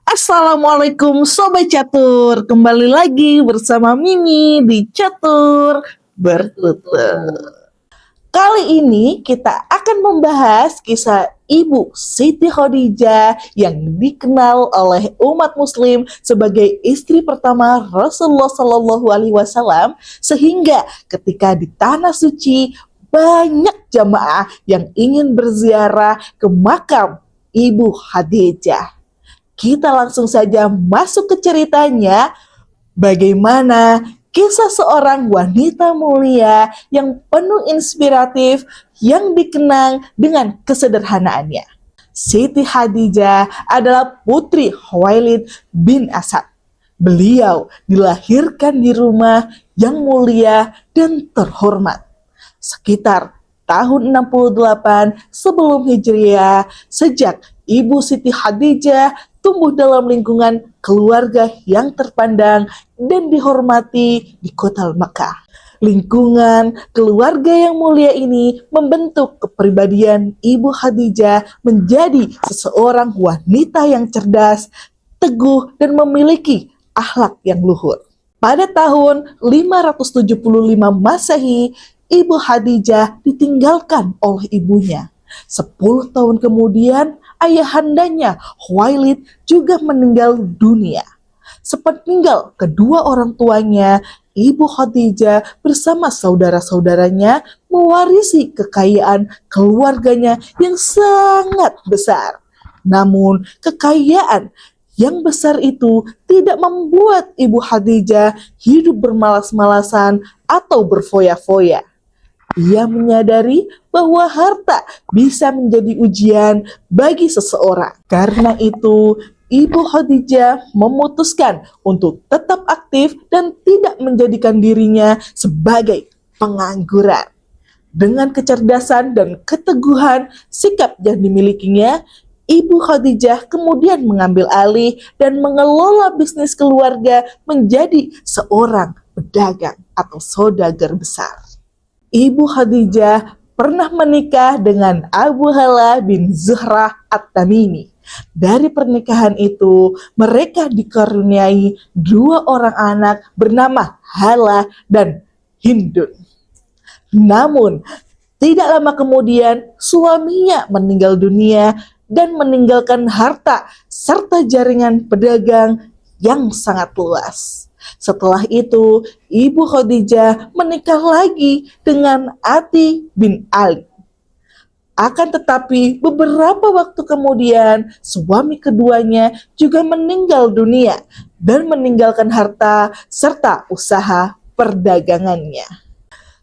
Assalamualaikum Sobat Catur, kembali lagi bersama Mimi di Catur Bertutur. Kali ini kita akan membahas kisah Ibu Siti Khadijah yang dikenal oleh umat muslim sebagai istri pertama Rasulullah Shallallahu Alaihi Wasallam, sehingga ketika di Tanah Suci banyak jamaah yang ingin berziarah ke makam Ibu Khadijah. Kita langsung saja masuk ke ceritanya, bagaimana kisah seorang wanita mulia yang penuh inspiratif yang dikenang dengan kesederhanaannya. Siti Khadijah adalah putri Khuwailid bin Asad. Beliau dilahirkan di rumah yang mulia dan terhormat. Sekitar tahun 68 sebelum Hijriah, sejak Ibu Siti Khadijah tumbuh dalam lingkungan keluarga yang terpandang dan dihormati di kota Makkah. Lingkungan keluarga yang mulia ini membentuk kepribadian Ibu Khadijah menjadi seseorang wanita yang cerdas, teguh, dan memiliki akhlak yang luhur. Pada tahun 575 Masehi, Ibu Khadijah ditinggalkan oleh ibunya. 10 tahun kemudian, ayahandanya Khuwailid juga meninggal dunia. Sepeninggal kedua orang tuanya, Ibu Khadijah bersama saudara-saudaranya mewarisi kekayaan keluarganya yang sangat besar. Namun, kekayaan yang besar itu tidak membuat Ibu Khadijah hidup bermalas-malasan atau berfoya-foya. Ia menyadari bahwa harta bisa menjadi ujian bagi seseorang. Karena itu, Ibu Khadijah memutuskan untuk tetap aktif dan tidak menjadikan dirinya sebagai pengangguran. Dengan kecerdasan dan keteguhan sikap yang dimilikinya, Ibu Khadijah kemudian mengambil alih dan mengelola bisnis keluarga menjadi seorang pedagang atau saudagar besar. Ibu Khadijah pernah menikah dengan Abu Hala bin Zuhrah At-Tamimi. Dari pernikahan itu, mereka dikaruniai 2 orang anak bernama Hala dan Hindun. Namun, tidak lama kemudian suaminya meninggal dunia dan meninggalkan harta serta jaringan pedagang yang sangat luas. Setelah itu, Ibu Khadijah menikah lagi dengan Ati bin Ali. Akan tetapi, beberapa waktu kemudian, suami keduanya juga meninggal dunia dan meninggalkan harta serta usaha perdagangannya.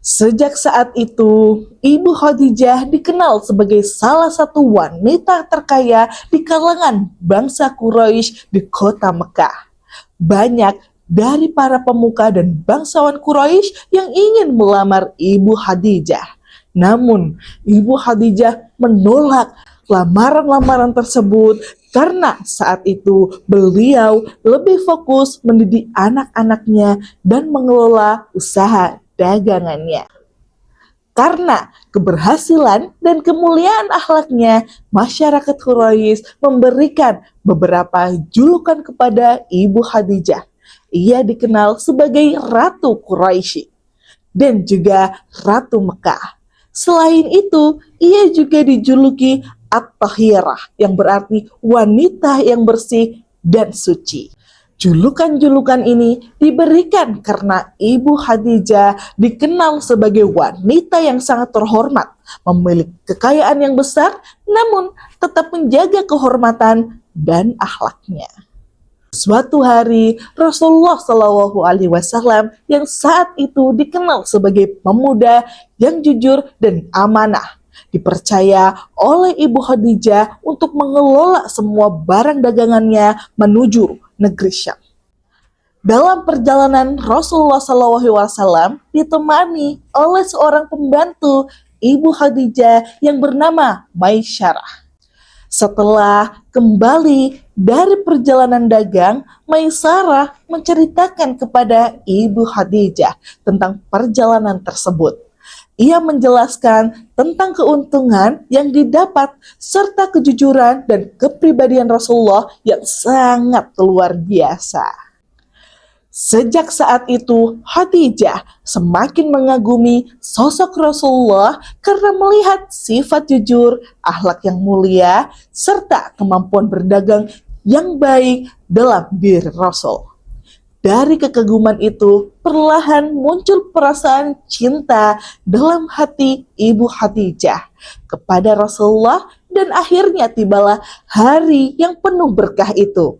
Sejak saat itu, Ibu Khadijah dikenal sebagai salah satu wanita terkaya di kalangan bangsa Quraisy di kota Mekah. Banyak dari para pemuka dan bangsawan Quraisy yang ingin melamar Ibu Khadijah. Namun, Ibu Khadijah menolak lamaran-lamaran tersebut karena saat itu beliau lebih fokus mendidik anak-anaknya dan mengelola usaha dagangannya. Karena keberhasilan dan kemuliaan akhlaknya, masyarakat Quraisy memberikan beberapa julukan kepada Ibu Khadijah. Ia dikenal sebagai Ratu Quraisy dan juga Ratu Mekah. Selain itu, ia juga dijuluki At-Tahirah, yang berarti wanita yang bersih dan suci. Julukan-julukan ini diberikan karena Ibu Khadijah dikenal sebagai wanita yang sangat terhormat, memiliki kekayaan yang besar, namun tetap menjaga kehormatan dan akhlaknya. Suatu hari, Rasulullah Shallallahu Alaihi Wasallam yang saat itu dikenal sebagai pemuda yang jujur dan amanah, dipercaya oleh Ibu Khadijah untuk mengelola semua barang dagangannya menuju negeri Syam. Dalam perjalanan, Rasulullah Shallallahu Alaihi Wasallam ditemani oleh seorang pembantu Ibu Khadijah yang bernama Maisyarah. Setelah kembali dari perjalanan dagang, Maisarah menceritakan kepada Ibu Khadijah tentang perjalanan tersebut. Ia menjelaskan tentang keuntungan yang didapat serta kejujuran dan kepribadian Rasulullah yang sangat luar biasa. Sejak saat itu, Khadijah semakin mengagumi sosok Rasulullah karena melihat sifat jujur, akhlak yang mulia, serta kemampuan berdagang yang baik dalam diri Rasul. Dari kekaguman itu, perlahan muncul perasaan cinta dalam hati Ibu Khadijah kepada Rasulullah dan akhirnya tibalah hari yang penuh berkah itu.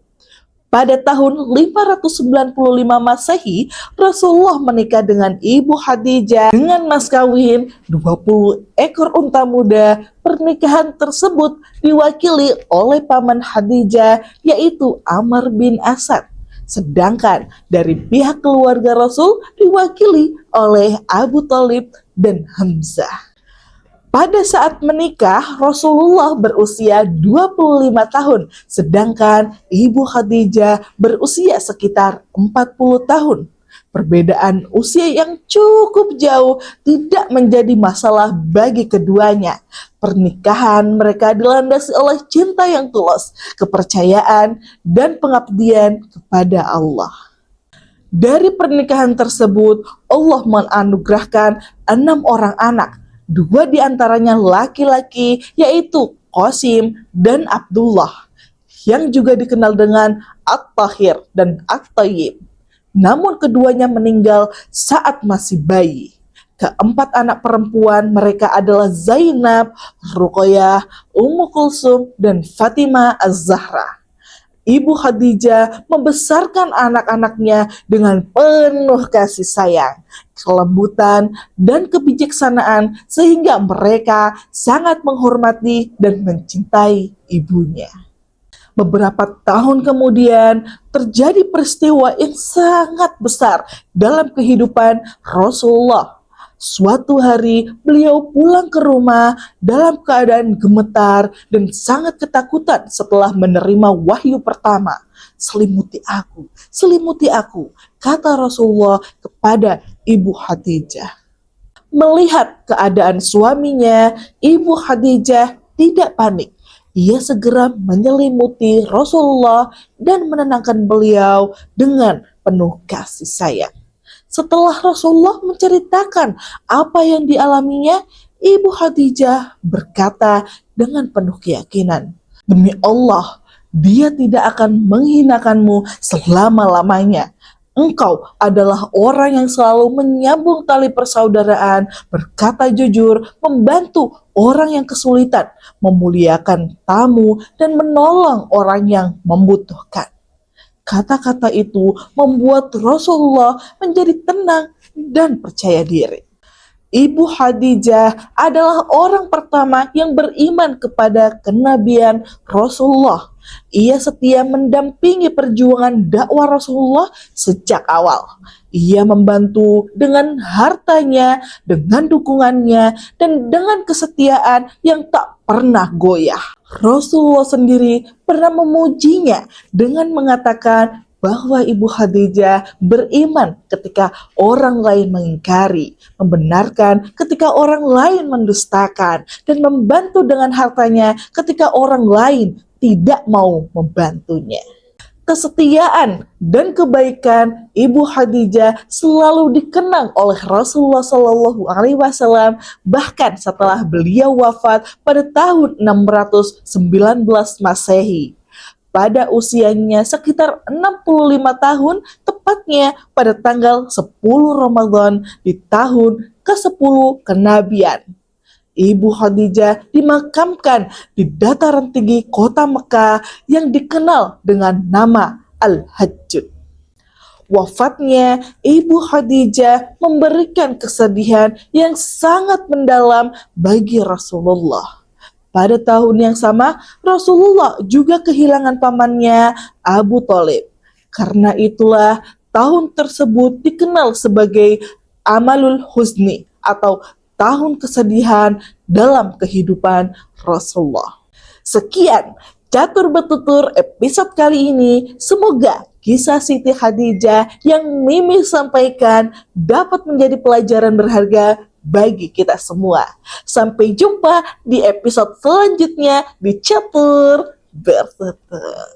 Pada tahun 595 Masehi, Rasulullah menikah dengan Ibu Khadijah dengan mas kawin 20 ekor unta muda. Pernikahan tersebut diwakili oleh paman Khadijah yaitu Amr bin Asad. Sedangkan dari pihak keluarga Rasul diwakili oleh Abu Thalib dan Hamzah. Pada saat menikah, Rasulullah berusia 25 tahun, sedangkan Ibu Khadijah berusia sekitar 40 tahun. Perbedaan usia yang cukup jauh tidak menjadi masalah bagi keduanya. Pernikahan mereka dilandasi oleh cinta yang tulus, kepercayaan, dan pengabdian kepada Allah. Dari pernikahan tersebut, Allah menganugerahkan 6 orang anak. 2 diantaranya laki-laki, yaitu Qasim dan Abdullah, yang juga dikenal dengan At-Tahir dan At-Tayyib. Namun keduanya meninggal saat masih bayi. Keempat anak perempuan mereka adalah Zainab, Ruqayyah, Ummu Kulsum, dan Fatimah Az-Zahra. Ibu Khadijah membesarkan anak-anaknya dengan penuh kasih sayang, kelembutan, dan kebijaksanaan sehingga mereka sangat menghormati dan mencintai ibunya. Beberapa tahun kemudian terjadi peristiwa yang sangat besar dalam kehidupan Rasulullah. Suatu hari beliau pulang ke rumah dalam keadaan gemetar dan sangat ketakutan setelah menerima wahyu pertama. Selimuti aku, kata Rasulullah kepada Ibu Khadijah. Melihat keadaan suaminya, Ibu Khadijah tidak panik. Ia segera menyelimuti Rasulullah dan menenangkan beliau dengan penuh kasih sayang. Setelah Rasulullah menceritakan apa yang dialaminya, Ibu Khadijah berkata dengan penuh keyakinan, "Demi Allah, dia tidak akan menghinakanmu selama-lamanya. Engkau adalah orang yang selalu menyambung tali persaudaraan, berkata jujur, membantu orang yang kesulitan, memuliakan tamu, dan menolong orang yang membutuhkan." Kata-kata itu membuat Rasulullah menjadi tenang dan percaya diri. Ibu Khadijah adalah orang pertama yang beriman kepada kenabian Rasulullah. Ia setia mendampingi perjuangan dakwah Rasulullah sejak awal. Ia membantu dengan hartanya, dengan dukungannya, dan dengan kesetiaan yang tak pernah goyah. Rasulullah sendiri pernah memujinya dengan mengatakan bahwa Ibu Khadijah beriman ketika orang lain mengingkari, membenarkan ketika orang lain mendustakan, dan membantu dengan hartanya ketika orang lain tidak mau membantunya. Kesetiaan dan kebaikan Ibu Khadijah selalu dikenang oleh Rasulullah SAW, bahkan setelah beliau wafat pada tahun 619 Masehi. Pada usianya sekitar 65 tahun, tepatnya pada tanggal 10 Ramadan di tahun ke-10 kenabian. Ibu Khadijah dimakamkan di dataran tinggi kota Mekah yang dikenal dengan nama Al-Hajjud. Wafatnya Ibu Khadijah memberikan kesedihan yang sangat mendalam bagi Rasulullah. Pada tahun yang sama, Rasulullah juga kehilangan pamannya Abu Thalib. Karena itulah tahun tersebut dikenal sebagai Amalul Huzni atau tahun kesedihan dalam kehidupan Rasulullah. Sekian Catur Bertutur episode kali ini. Semoga kisah Siti Khadijah yang Mimi sampaikan dapat menjadi pelajaran berharga bagi kita semua. Sampai jumpa di episode selanjutnya di Catur Bertutur.